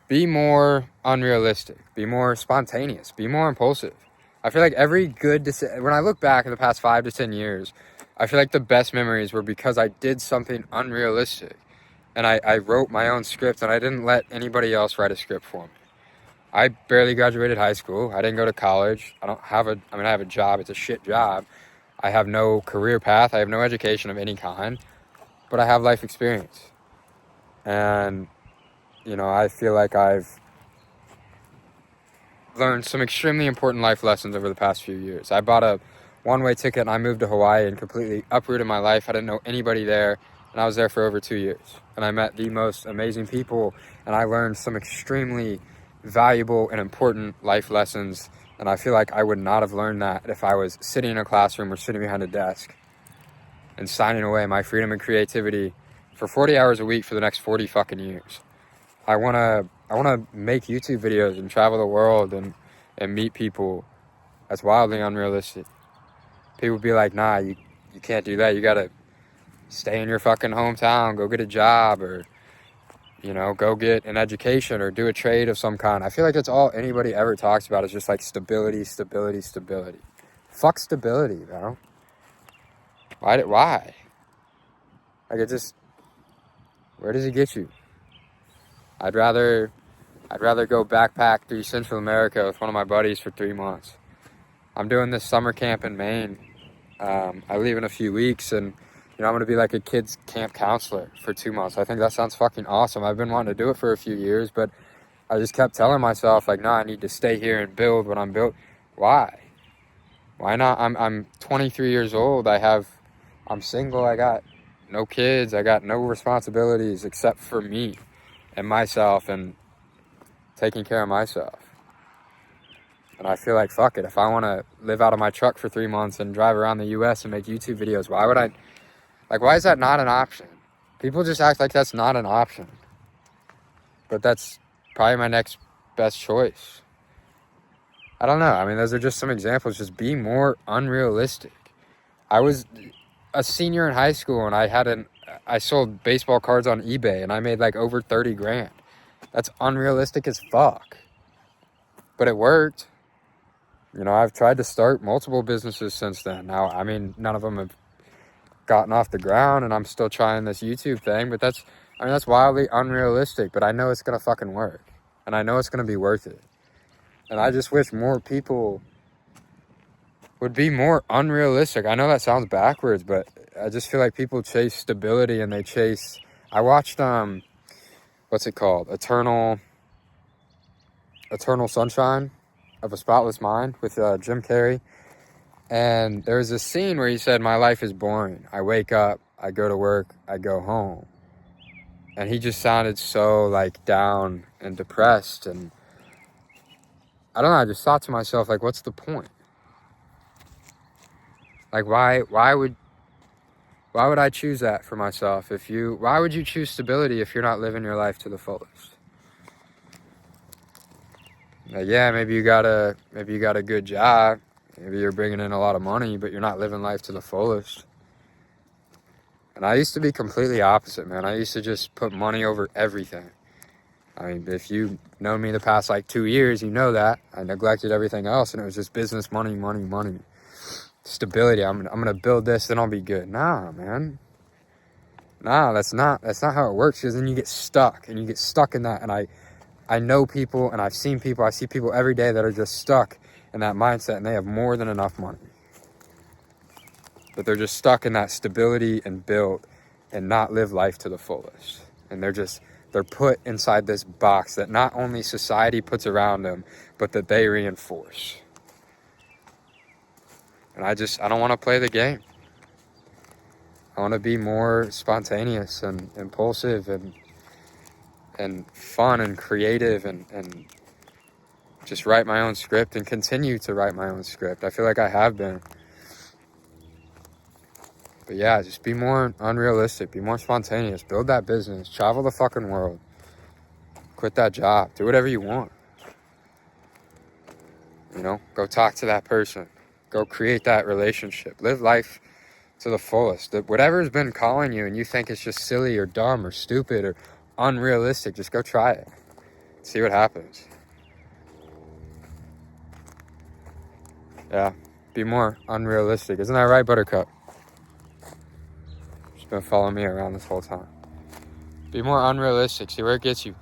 be more unrealistic, be more spontaneous, be more impulsive. I feel like every good decision, when I look back in the past 5 to 10 years, I feel like the best memories were because I did something unrealistic. And I wrote my own script, and I didn't let anybody else write a script for me. I barely graduated high school. I didn't go to college. I have a job. It's a shit job. I have no career path. I have no education of any kind, but I have life experience. And, I feel like I've learned some extremely important life lessons over the past few years. I bought a one-way ticket and I moved to Hawaii and completely uprooted my life. I didn't know anybody there, and I was there for over 2 years. And I met the most amazing people, and I learned some extremely valuable and important life lessons. And I feel like I would not have learned that if I was sitting in a classroom or sitting behind a desk and signing away my freedom and creativity for 40 hours a week for the next 40 fucking years. I want to make YouTube videos and travel the world and meet people. That's wildly unrealistic. People be like, nah, you can't do that. You got to stay in your fucking hometown, go get a job, or, go get an education or do a trade of some kind. I feel like that's all anybody ever talks about is just like stability, stability, stability. Fuck stability, bro. Why? Like, where does it get you? I'd rather go backpack through Central America with one of my buddies for 3 months. I'm doing this summer camp in Maine. I leave in a few weeks, and I'm going to be like a kids camp counselor for 2 months. I think that sounds fucking awesome. I've been wanting to do it for a few years, but I just kept telling myself, like, nah, I need to stay here and build what I'm built. Why not? I'm 23 years old. I'm single. I got no kids. I got no responsibilities except for me and myself and taking care of myself. And I feel like, fuck it, if I want to live out of my truck for 3 months and drive around the US and make YouTube videos, why is that not an option? People just act like that's not an option. But that's probably my next best choice. I don't know. I mean, those are just some examples. Just be more unrealistic. I was a senior in high school, and I sold baseball cards on eBay, and I made like over 30 grand. That's unrealistic as fuck. But it worked. I've tried to start multiple businesses since then. Now, I mean, none of them have gotten off the ground, and I'm still trying this YouTube thing, but that's wildly unrealistic, but I know it's going to fucking work. And I know it's going to be worth it. And I just wish more people would be more unrealistic. I know that sounds backwards, but I just feel like people chase stability and I watched, what's it called? Eternal Sunshine of a Spotless Mind with Jim Carrey. And there was a scene where he said, my life is boring. I wake up, I go to work, I go home. And he just sounded so like down and depressed. And I don't know, I just thought to myself, like, what's the point? Like, why would I choose that for myself? Why would you choose stability if you're not living your life to the fullest? Yeah, maybe you got a good job. Maybe you're bringing in a lot of money, but you're not living life to the fullest. And I used to be completely opposite, man. I used to just put money over everything. I mean, if you've known me the past like 2 years, you know that. I neglected everything else, and it was just business, money, money, money. Stability. I'm gonna build this, then I'll be good. Nah, man. Nah, that's not how it works. Because then you get stuck in that. And I know people, and I see people every day that are just stuck in that mindset, and they have more than enough money, but they're just stuck in that stability and build and not live life to the fullest. And they're put inside this box that not only society puts around them, but that they reinforce. And I don't want to play the game. I want to be more spontaneous and impulsive and fun and creative and just write my own script and continue to write my own script. I feel like I have been. But yeah, just be more unrealistic, be more spontaneous, build that business, travel the fucking world, quit that job, do whatever you want. Go talk to that person, go create that relationship, live life to the fullest. Whatever's been calling you and you think it's just silly or dumb or stupid or unrealistic, just go try it. See what happens. Yeah, be more unrealistic. Isn't that right, Buttercup? She's been following me around this whole time. Be more unrealistic. See where it gets you.